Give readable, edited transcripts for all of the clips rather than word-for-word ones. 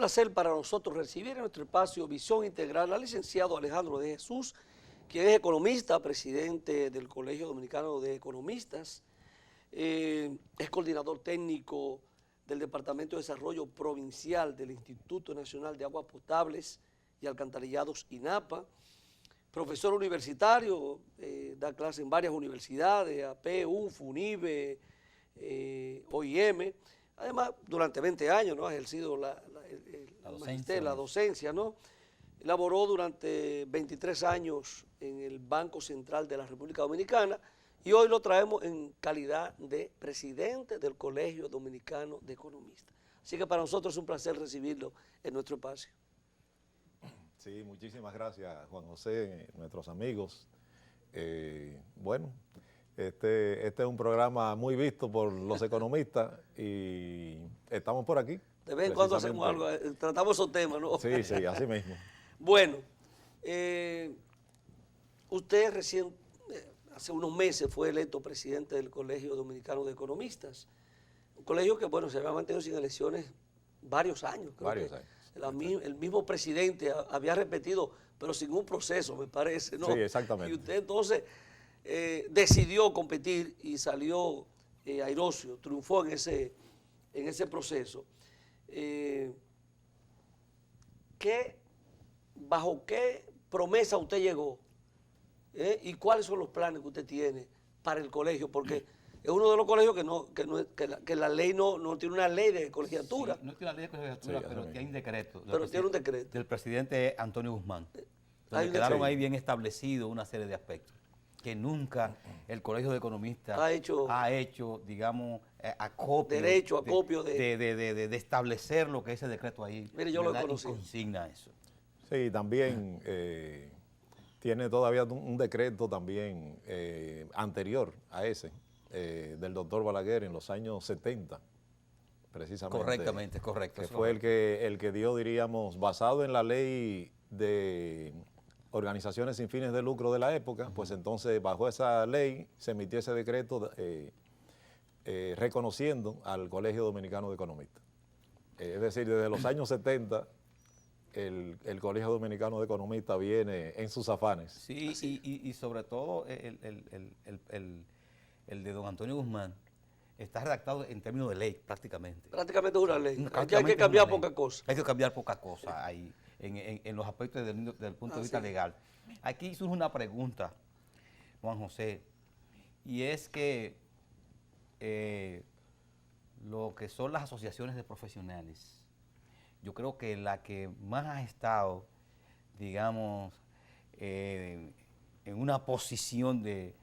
placer para nosotros recibir en nuestro espacio Visión Integral al licenciado Alejandro de Jesús, quien es economista, presidente del Colegio Dominicano de Economistas, es coordinador técnico del Departamento de Desarrollo Provincial del Instituto Nacional de Aguas Potables y Alcantarillados, INAPA, profesor universitario, da clases en varias universidades, AP, UNFU, UNIBE, OIM. Además, durante 20 años, ¿no?, ha ejercido la docencia, ¿no? Laboró durante 23 años en el Banco Central de la República Dominicana y hoy lo traemos en calidad de presidente del Colegio Dominicano de Economistas. Así que para nosotros es un placer recibirlo en nuestro espacio. Sí, muchísimas gracias, Juan José, nuestros amigos. Bueno, este es un programa muy visto por los economistas y estamos por aquí. De vez en cuando hacemos algo, tratamos esos temas, ¿no? Sí, sí, así mismo. Bueno, usted recién, hace unos meses fue electo presidente del Colegio Dominicano de Economistas, un colegio que, bueno, se había mantenido sin elecciones varios años. Varios años. El mismo presidente había repetido, pero sin un proceso, me parece, ¿no? Sí, exactamente. Y usted entonces decidió competir y salió airoso, triunfó en ese proceso. ¿Bajo qué promesa usted llegó? ¿Y cuáles son los planes que usted tiene para el colegio? Porque es uno de los colegios que la ley no tiene una ley de colegiatura. Sí, no tiene una ley de colegiatura, Sí, pero tiene un decreto. Pero tiene un decreto. Del presidente Antonio Guzmán. Donde un quedaron decreto. ahí bien establecidos una serie de aspectos que nunca el Colegio de Economistas Ha hecho, digamos, acopio. Derecho, acopio de establecer lo que ese decreto ahí. Mire, yo lo ¿verdad?, conocí. y consigna eso. Sí, también tiene todavía un decreto también anterior a ese, del doctor Balaguer en los años 70, precisamente. Correctamente, correcto. Que fue el que dio, diríamos, basado en la ley de organizaciones sin fines de lucro de la época, pues entonces bajo esa ley se emitió ese decreto reconociendo al Colegio Dominicano de Economistas. Es decir, desde los años 70 el Colegio Dominicano de Economistas viene en sus afanes. Sí, y sobre todo el de don Antonio Guzmán está redactado en términos de ley prácticamente. Prácticamente es una ley. Hay Prácticamente que cambiar es una poca ley. cosa. Hay que cambiar poca cosa ahí, en los aspectos del punto de vista legal. Aquí surge una pregunta, Juan José, y es que lo que son las asociaciones de profesionales, yo creo que la que más ha estado, digamos, en una posición de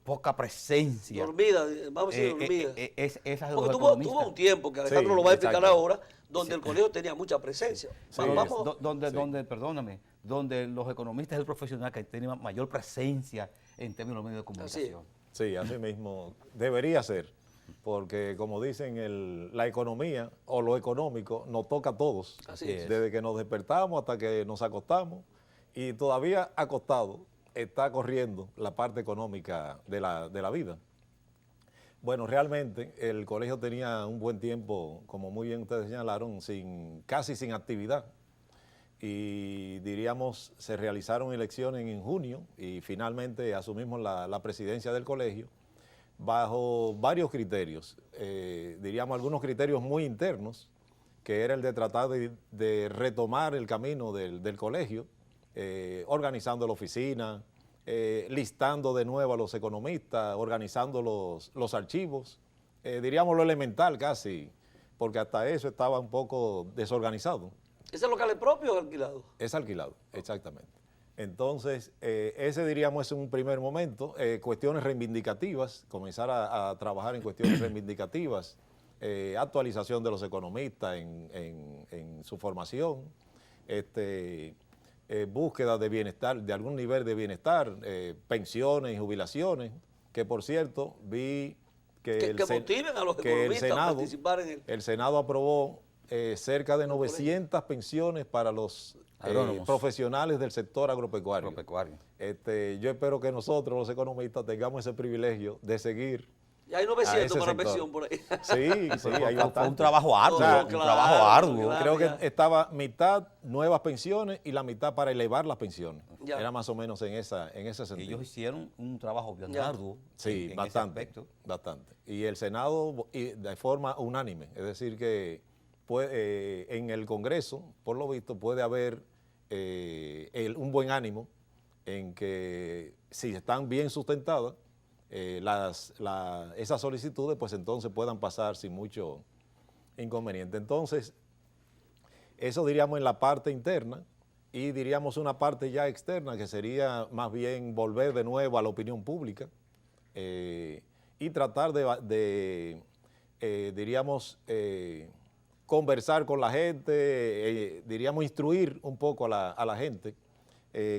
poca presencia. Dormida, vamos a decir dormida. Es esa de Porque los tuvo economistas. un tiempo, que Alejandro Sí, lo va a explicar exacto. ahora, donde el colegio tenía mucha presencia. Sí, Vamos, donde los economistas del profesional que tienen mayor presencia en términos de los medios de comunicación. Sí, así mismo debería ser, porque como dicen, la economía o lo económico nos toca a todos, Así es. desde que nos despertamos hasta que nos acostamos, y todavía acostado está corriendo la parte económica de la vida. Bueno, realmente el colegio tenía un buen tiempo, como muy bien ustedes señalaron, casi sin actividad. Y diríamos, se realizaron elecciones en junio y finalmente asumimos la presidencia del colegio bajo varios criterios, diríamos algunos criterios muy internos, que era el de tratar de retomar el camino del colegio, organizando la oficina, listando de nuevo a los economistas, organizando los archivos, diríamos lo elemental casi, porque hasta eso estaba un poco desorganizado. ¿ese local es propio o alquilado? Es alquilado, exactamente. Entonces, ese diríamos es un primer momento. Cuestiones reivindicativas, comenzar a trabajar en cuestiones reivindicativas, actualización de los economistas en su formación, búsqueda de bienestar, de algún nivel de bienestar, pensiones y jubilaciones, que por cierto vi que motiven a los economistas a participar en el Senado aprobó cerca de 900 pensiones para los profesionales del sector agropecuario. Yo espero que nosotros, los economistas, tengamos ese privilegio de seguir Ya hay a 900 ese para sector. pensión por ahí. Sí, sí, hay Fue un bastante. trabajo arduo, O sea, un claro, trabajo arduo. claro. Creo ya. que estaba mitad nuevas pensiones y la mitad para elevar las pensiones. Ya. Era más o menos en ese sentido. Ellos hicieron un trabajo bien Ya. arduo Sí, en ese bastante, aspecto. bastante. Y el Senado de forma unánime, es decir que en el Congreso, por lo visto, puede haber un buen ánimo en que si están bien sustentadas, esas solicitudes, pues entonces puedan pasar sin mucho inconveniente. Entonces, eso diríamos en la parte interna y diríamos una parte ya externa que sería más bien volver de nuevo a la opinión pública y tratar diríamos, conversar con la gente, diríamos instruir un poco a la gente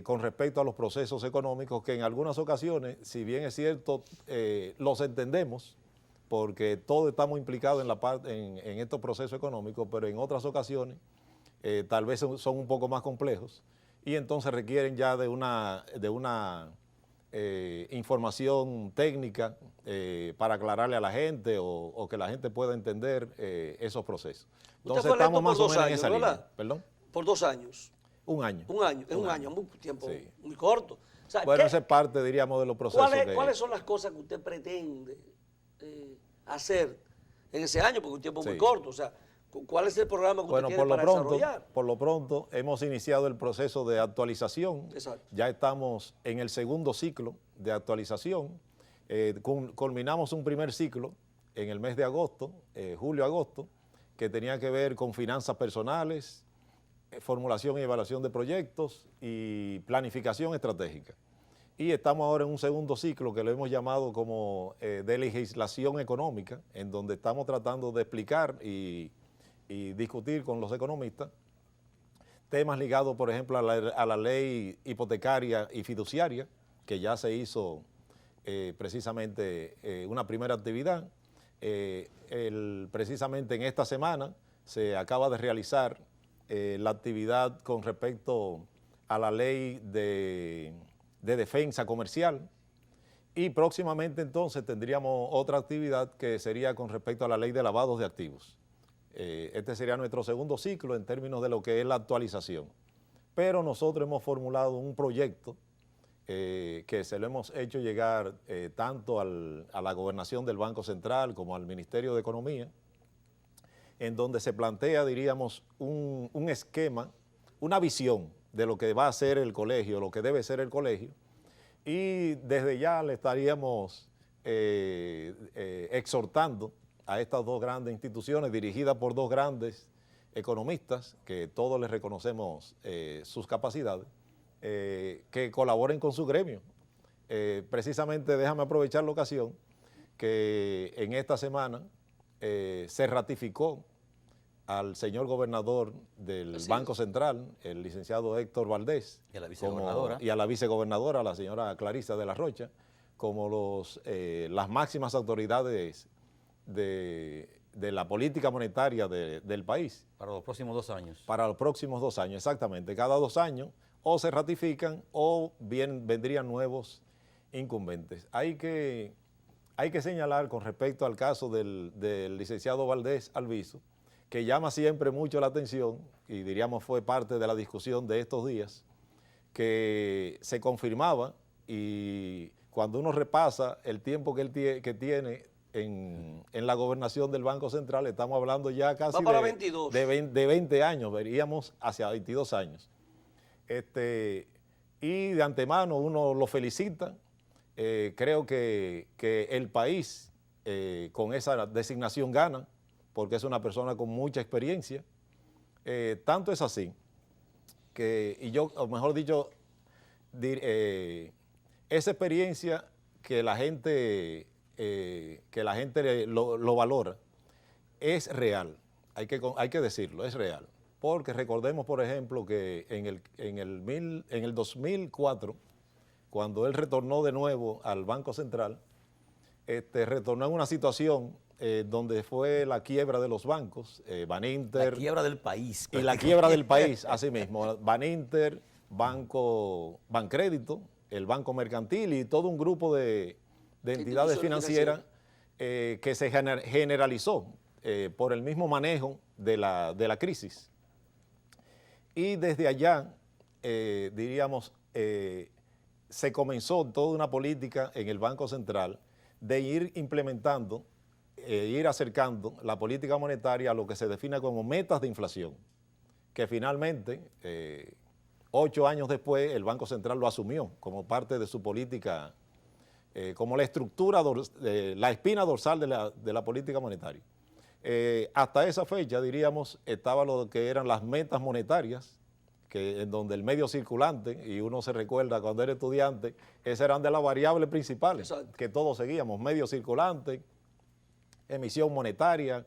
con respecto a los procesos económicos que en algunas ocasiones, si bien es cierto, los entendemos, porque todos estamos implicados en estos procesos económicos, pero en otras ocasiones tal vez son un poco más complejos y entonces requieren ya de una información técnica para aclararle a la gente o que la gente pueda entender esos procesos. Entonces fue electo estamos más por o 2 menos en años, esa línea. ¿verdad? ¿Perdón? Por 2 años. Un año. Un año, es un año, muy tiempo, Sí. muy corto. O sea, Bueno, ¿qué- esa es parte, diríamos, de los procesos. ¿cuáles son las cosas que usted pretende hacer en ese año? Porque un tiempo muy Sí. corto. O sea, ¿cuál es el programa que Bueno, usted tiene para desarrollar? por lo pronto hemos iniciado el proceso de actualización. Exacto. Ya estamos en el segundo ciclo de actualización. Culminamos un primer ciclo en el mes de agosto, julio-agosto, que tenía que ver con finanzas personales, formulación y evaluación de proyectos y planificación estratégica. Y estamos ahora en un segundo ciclo que lo hemos llamado como de legislación económica, en donde estamos tratando de explicar y discutir con los economistas temas ligados, por ejemplo, a la ley hipotecaria y fiduciaria, que ya se hizo precisamente una primera actividad. Precisamente en esta semana se acaba de realizar la actividad con respecto a la ley de defensa comercial y próximamente entonces tendríamos otra actividad que sería con respecto a la ley de lavados de activos. Este sería nuestro segundo ciclo en términos de lo que es la actualización. Pero nosotros hemos formulado un proyecto que se lo hemos hecho llegar tanto a la gobernación del Banco Central como al Ministerio de Economía, en donde se plantea, diríamos, un esquema, una visión de lo que va a ser el colegio, lo que debe ser el colegio, y desde ya le estaríamos exhortando a estas dos grandes instituciones, dirigidas por dos grandes economistas, que todos les reconocemos sus capacidades, que colaboren con su gremio. Precisamente déjame aprovechar la ocasión que en esta semana se ratificó al señor gobernador del Banco Central, el licenciado Héctor Valdés, Y a la vicegobernadora. y a la vicegobernadora, la señora Clarisa de la Rocha, como las máximas autoridades de la política monetaria del país. Para los próximos 2 años. Para los próximos 2 años, exactamente. Cada 2 años o se ratifican o bien vendrían nuevos incumbentes. Hay que señalar con respecto al caso del licenciado Valdés Alviso, que llama siempre mucho la atención y diríamos fue parte de la discusión de estos días, que se confirmaba y cuando uno repasa el tiempo que tiene en la gobernación del Banco Central, estamos hablando ya casi Va para 22. de 20 años, veríamos hacia 22 años. Y de antemano uno lo felicita. Creo que el país con esa designación gana, porque es una persona con mucha experiencia. Tanto es así y yo, o mejor dicho, esa experiencia que la gente lo valora es real, hay que decirlo, es real. Porque recordemos, por ejemplo, que en el 2004, cuando él retornó de nuevo al Banco Central, retornó en una situación donde fue la quiebra de los bancos, Baninter. La quiebra del país. Y la quiebra del país, así mismo. Baninter, Bancrédito, el Banco Mercantil y todo un grupo de entidades financieras que se generalizó por el mismo manejo de la crisis. Y desde allá, diríamos, se comenzó toda una política en el Banco Central de ir implementando, ir acercando la política monetaria a lo que se define como metas de inflación, que finalmente, 8 años después, el Banco Central lo asumió como parte de su política, como la estructura, la espina dorsal de la política monetaria. Hasta esa fecha, diríamos, estaba lo que eran las metas monetarias, en donde el medio circulante, y uno se recuerda cuando era estudiante, esas eran de las variables principales. Exacto. Que todos seguíamos: medio circulante, emisión monetaria,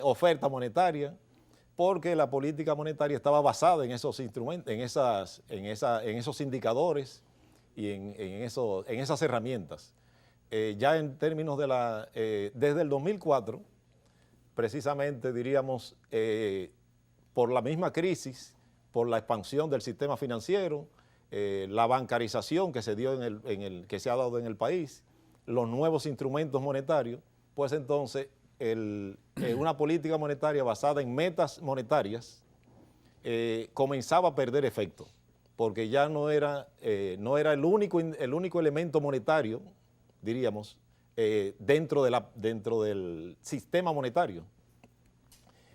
oferta monetaria, porque la política monetaria estaba basada en esos instrumentos, en esos indicadores y en esas herramientas. Ya en términos de desde el 2004, precisamente diríamos, por la misma crisis, por la expansión del sistema financiero, la bancarización que se dio que se ha dado en el país, los nuevos instrumentos monetarios, pues entonces una política monetaria basada en metas monetarias comenzaba a perder efecto, porque ya no era el único elemento monetario, diríamos, dentro del sistema monetario.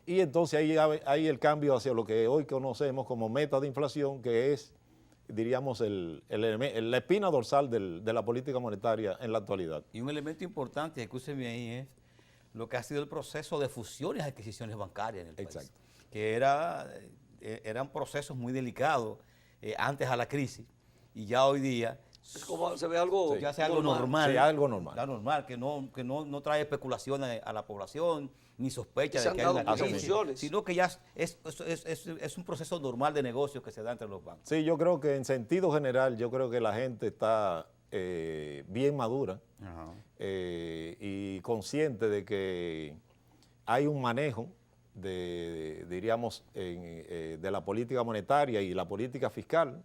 Y entonces ahí el cambio hacia lo que hoy conocemos como meta de inflación, que es, diríamos, la espina dorsal de la política monetaria en la actualidad. Y un elemento importante, escúcheme ahí, es lo que ha sido el proceso de fusiones y adquisiciones bancarias en el país. Exacto. Que eran procesos muy delicados antes a la crisis, y ya hoy día es como se ve algo, sí, ya sea algo normal. Sí, algo normal. Ya normal, que no trae especulaciones a la población, ni sospecha de que hay una crisis, sino que ya es un proceso normal de negocios que se da entre los bancos. Sí, yo creo que en sentido general, yo creo que la gente está bien madura y consciente de que hay un manejo diríamos, de la política monetaria y la política fiscal,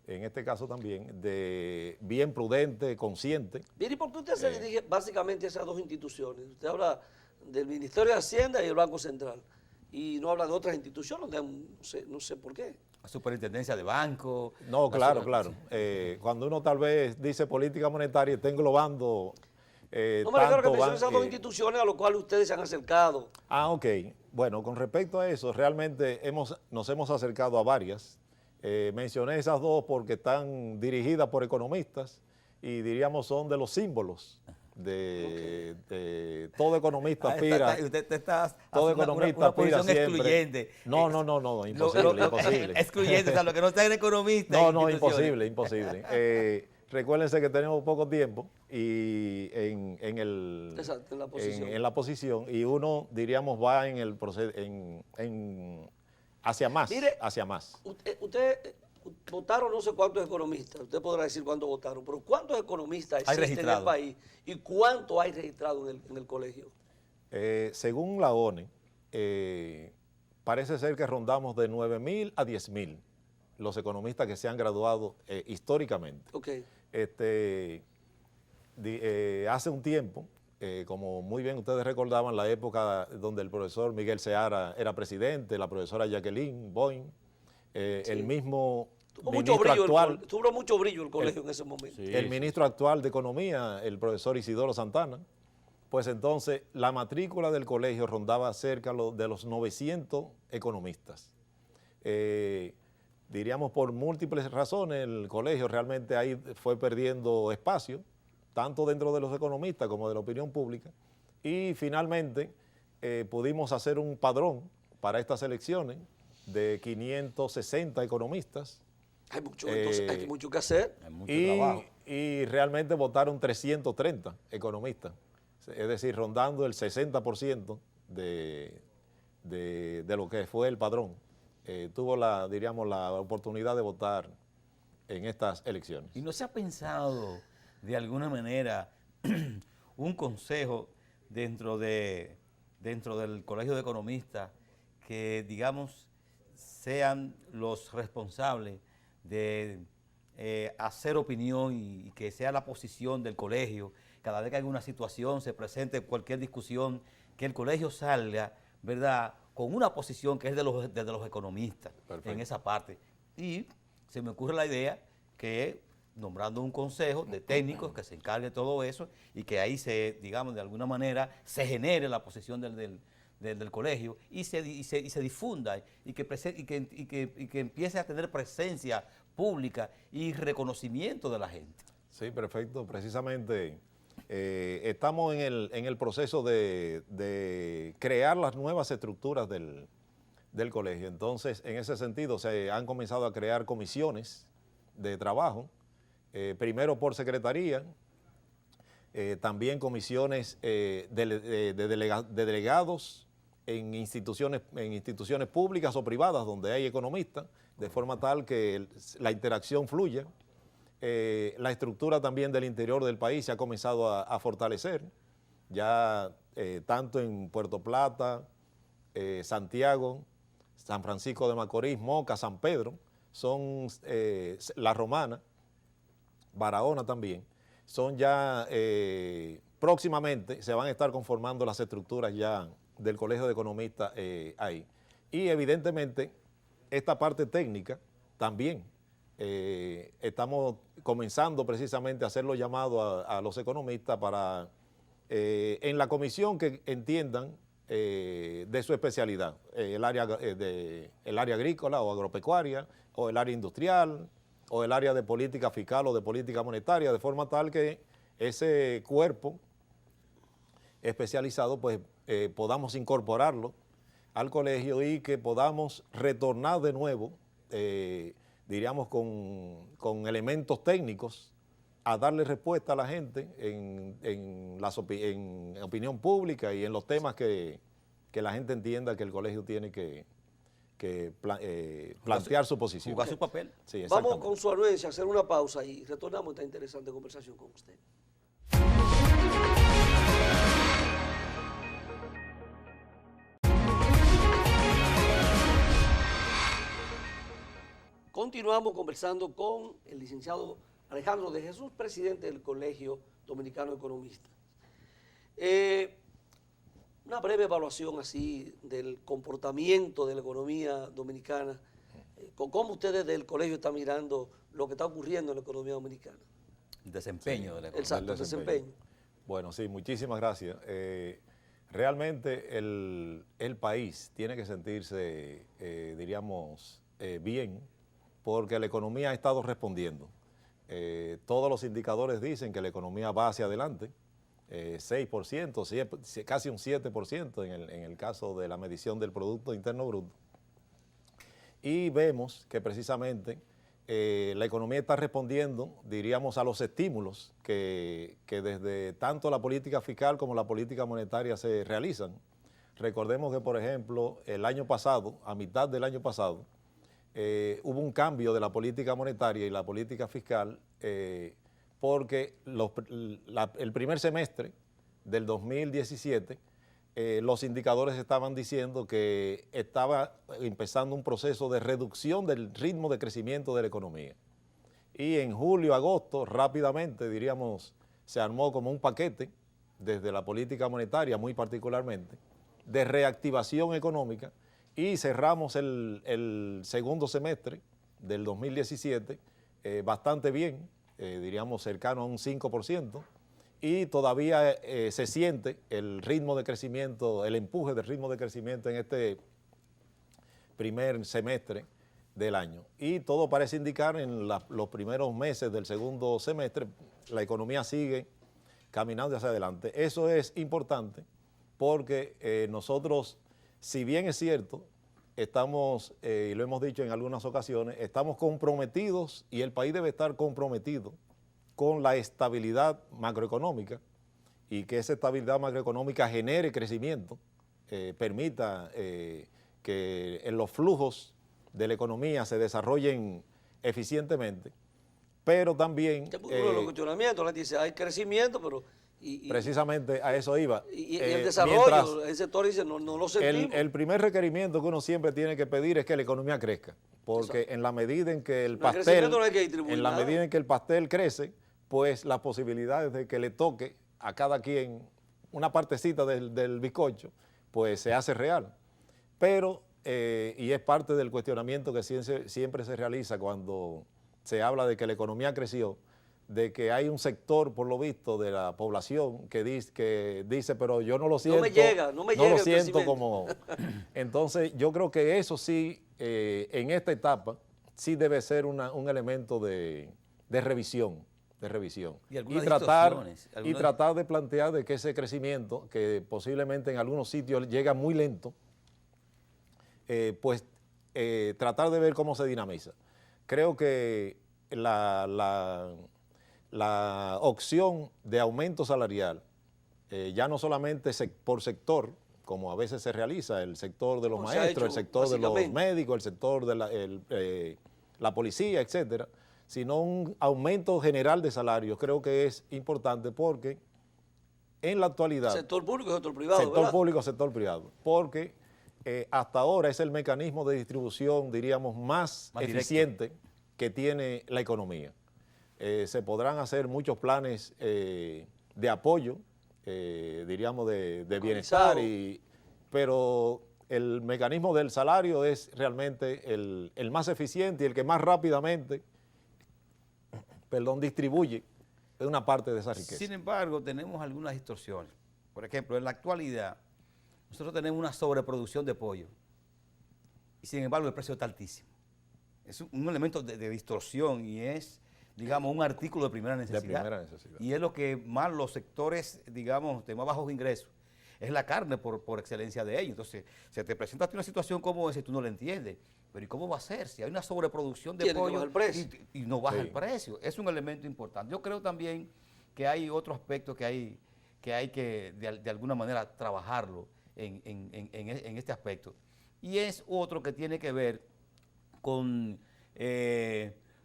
en este caso también, de bien prudente, consciente. Bien, ¿y por qué usted se dirige básicamente a esas dos instituciones? Usted habla del Ministerio de Hacienda y el Banco Central, y no habla de otras instituciones, no sé por qué. La superintendencia de banco. No, claro. Cuando uno tal vez dice política monetaria, está englobando no me refiero que son esas dos instituciones a las cuales ustedes se han acercado. Ah, ok. Bueno, con respecto a eso, realmente nos hemos acercado a varias. Mencioné esas dos porque están dirigidas por economistas y diríamos son de los símbolos de todo economista aspira. Usted está todo economista aspira siempre. Excluyente. No, imposible. Excluyente, o sea, lo que no está en economista. No, imposible. Recuérdense que tenemos poco tiempo y en la posición, y uno, diríamos, va en el proceso, hacia más. Mire, hacia más. Usted votaron no sé cuántos economistas, usted podrá decir cuántos votaron, pero ¿cuántos economistas existen en el país y cuántos hay registrados en el colegio? Según la ONE, parece ser que rondamos de 9.000 a 10.000 los economistas que se han graduado históricamente. Okay. Hace un tiempo, como muy bien ustedes recordaban, la época donde el profesor Miguel Seara era presidente, la profesora Jacqueline Boyne, sí, el mismo ministro actual. Tuvo mucho brillo el colegio en ese momento. Sí, el ministro actual de Economía, el profesor Isidoro Santana. Pues entonces la matrícula del colegio rondaba cerca de los 900 economistas. Diríamos por múltiples razones, el colegio realmente ahí fue perdiendo espacio, tanto dentro de los economistas como de la opinión pública, y finalmente pudimos hacer un padrón para estas elecciones de 560 economistas. Hay mucho que hacer. Hay mucho trabajo. Y realmente votaron 330 economistas, es decir, rondando el 60% de lo que fue el padrón. Tuvo la oportunidad de votar en estas elecciones. ¿Y no se ha pensado de alguna manera un consejo dentro del Colegio de Economistas que, digamos, sean los responsables de hacer opinión y que sea la posición del colegio cada vez que hay una situación, se presente cualquier discusión, que el colegio salga, ¿verdad?, con una posición que es de los economistas. Perfecto. En esa parte. Y se me ocurre la idea que nombrando un consejo de técnicos que se encargue de todo eso y que ahí se, digamos, de alguna manera se genere la posición del colegio y se difunda y que empiece a tener presencia pública y reconocimiento de la gente. Sí, perfecto. Precisamente estamos en el proceso de crear las nuevas estructuras del colegio. Entonces, en ese sentido, se han comenzado a crear comisiones de trabajo, primero por secretaría, también comisiones de delegados en instituciones públicas o privadas donde hay economistas, de forma tal que la interacción fluya. La estructura también del interior del país se ha comenzado a fortalecer, ya tanto en Puerto Plata, Santiago, San Francisco de Macorís, Moca, San Pedro, son La Romana, Barahona también, son ya próximamente se van a estar conformando las estructuras ya del Colegio de Economistas ahí. Y evidentemente esta parte técnica también estamos comenzando precisamente a hacer los llamados a los economistas para en la comisión que entiendan de su especialidad, el área agrícola o agropecuaria, o el área industrial, o el área de política fiscal o de política monetaria, de forma tal que ese cuerpo especializado pues podamos incorporarlo al colegio y que podamos retornar de nuevo, diríamos con elementos técnicos, a darle respuesta a la gente en opinión pública y en los temas que la gente entienda que el colegio tiene que plantear su posición. Jugar su papel. Sí, vamos con su anuencia a hacer una pausa y retornamos a esta interesante conversación con usted. Continuamos conversando con el licenciado Alejandro de Jesús, presidente del Colegio Dominicano de Economistas. Una breve evaluación así del comportamiento de la economía dominicana, ¿cómo ustedes del colegio están mirando lo que está ocurriendo en la economía dominicana? El desempeño de la economía. Exacto, el desempeño. Bueno, sí, muchísimas gracias. Realmente el país tiene que sentirse, diríamos, bien, porque la economía ha estado respondiendo. Todos los indicadores dicen que la economía va hacia adelante, 6%, casi un 7% en el caso de la medición del Producto Interno Bruto. Y vemos que precisamente la economía está respondiendo, diríamos, a los estímulos que desde tanto la política fiscal como la política monetaria se realizan. Recordemos que, por ejemplo, el año pasado, a mitad del año pasado, hubo un cambio de la política monetaria y la política fiscal porque el primer semestre del 2017 los indicadores estaban diciendo que estaba empezando un proceso de reducción del ritmo de crecimiento de la economía. Y en julio, agosto, rápidamente, diríamos, se armó como un paquete desde la política monetaria, muy particularmente, de reactivación económica, y cerramos el segundo semestre del 2017 bastante bien, diríamos cercano a un 5%, y todavía se siente el ritmo de crecimiento, el empuje del ritmo de crecimiento en este primer semestre del año. Y todo parece indicar en los primeros meses del segundo semestre, la economía sigue caminando hacia adelante. Eso es importante porque nosotros, si bien es cierto, estamos, y lo hemos dicho en algunas ocasiones, estamos comprometidos y el país debe estar comprometido con la estabilidad macroeconómica y que esa estabilidad macroeconómica genere crecimiento, permita que en los flujos de la economía se desarrollen eficientemente, pero también... uno de los cuestionamientos, la dice, hay crecimiento, pero... precisamente a eso iba. Y el desarrollo, el sector dice, no lo sentimos. El primer requerimiento que uno siempre tiene que pedir es que la economía crezca, porque en la medida en que el pastel, crece, pues las posibilidades de que le toque a cada quien una partecita del bizcocho, pues se hace real. Pero, y es parte del cuestionamiento que siempre se realiza cuando se habla de que la economía creció, de que hay un sector, por lo visto, de la población que dice pero yo no lo siento. No me llega lo el siento crecimiento. como... Entonces, yo creo que eso sí, en esta etapa, sí debe ser un elemento de revisión. Y algunas tratar distorsiones, de plantear de que ese crecimiento, que posiblemente en algunos sitios llega muy lento, pues tratar de ver cómo se dinamiza. Creo que la opción de aumento salarial, ya no solamente por sector, como a veces se realiza, el sector de los maestros, el sector de los médicos, el sector de la policía, etcétera, sino un aumento general de salarios. Creo que es importante porque en la actualidad... Sector público y sector privado, sector ¿verdad? público, sector privado, porque hasta ahora es el mecanismo de distribución, diríamos, más eficiente que tiene la economía. Se podrán hacer muchos planes de apoyo, diríamos, de bienestar, pero el mecanismo del salario es realmente el más eficiente y el que más rápidamente, distribuye una parte de esa riqueza. Sin embargo, tenemos algunas distorsiones. Por ejemplo, en la actualidad, nosotros tenemos una sobreproducción de pollo y sin embargo el precio está altísimo. Es un elemento de distorsión y es, digamos, un artículo de primera necesidad. De primera necesidad. Y es lo que más los sectores, digamos, de más bajos ingresos, es la carne por excelencia de ellos. Entonces, se te presenta una situación como esa y tú no la entiendes. Pero ¿y cómo va a ser? Si hay una sobreproducción de pollo y no baja el precio. Es un elemento importante. Yo creo también que hay otro aspecto que hay que de alguna manera trabajarlo en este aspecto. Y es otro que tiene que ver con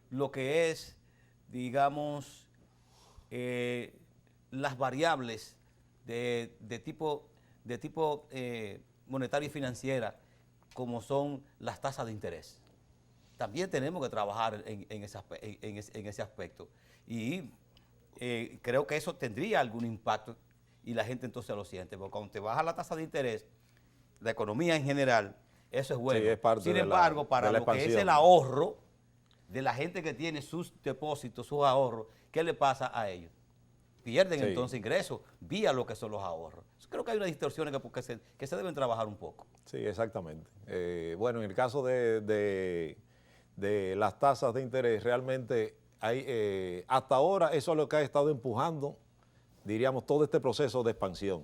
lo que es, digamos, las variables de tipo monetaria y financiera, como son las tasas de interés. También tenemos que trabajar en ese aspecto. Y creo que eso tendría algún impacto y la gente entonces lo siente, porque cuando te baja la tasa de interés, la economía en general, eso es bueno. Sí, es parte Sin embargo, para lo que es el ahorro de la gente que tiene sus depósitos, sus ahorros, ¿qué le pasa a ellos? Pierden entonces ingresos vía lo que son los ahorros. Creo que hay unas distorsiones que se deben trabajar un poco. Sí, exactamente. Bueno, en el caso de las tasas de interés, realmente hasta ahora eso es lo que ha estado empujando, diríamos, todo este proceso de expansión.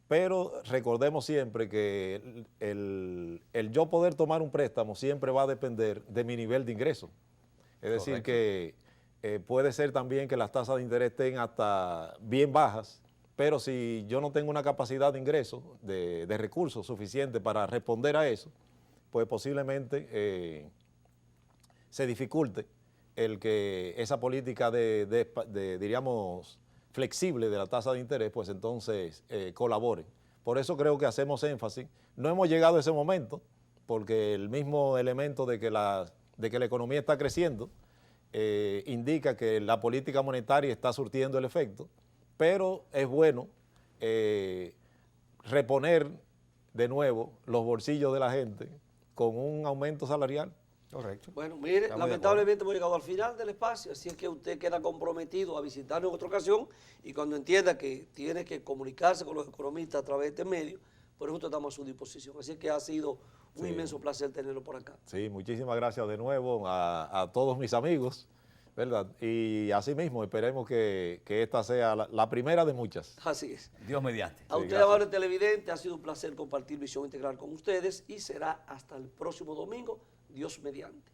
Pero recordemos siempre que el yo poder tomar un préstamo siempre va a depender de mi nivel de ingreso. Es decir, que puede ser también que las tasas de interés estén hasta bien bajas, pero si yo no tengo una capacidad de ingreso, de recursos suficientes para responder a eso, pues posiblemente se dificulte el que esa política diríamos, flexible de la tasa de interés, pues entonces colabore. Por eso creo que hacemos énfasis. No hemos llegado a ese momento, porque el mismo elemento de que la economía está creciendo indica que la política monetaria está surtiendo el efecto, pero es bueno reponer de nuevo los bolsillos de la gente con un aumento salarial. Correcto. Bueno, mire, lamentablemente hemos llegado al final del espacio, así es que usted queda comprometido a visitarnos en otra ocasión y cuando entienda que tiene que comunicarse con los economistas a través de este medio, por eso estamos a su disposición. Así que ha sido un inmenso placer tenerlo por acá. Sí, muchísimas gracias de nuevo a todos mis amigos, ¿verdad? Y asimismo esperemos que esta sea la primera de muchas. Así es. Dios mediante. A usted, amable televidente, ha sido un placer compartir Visión Integral con ustedes y será hasta el próximo domingo, Dios mediante.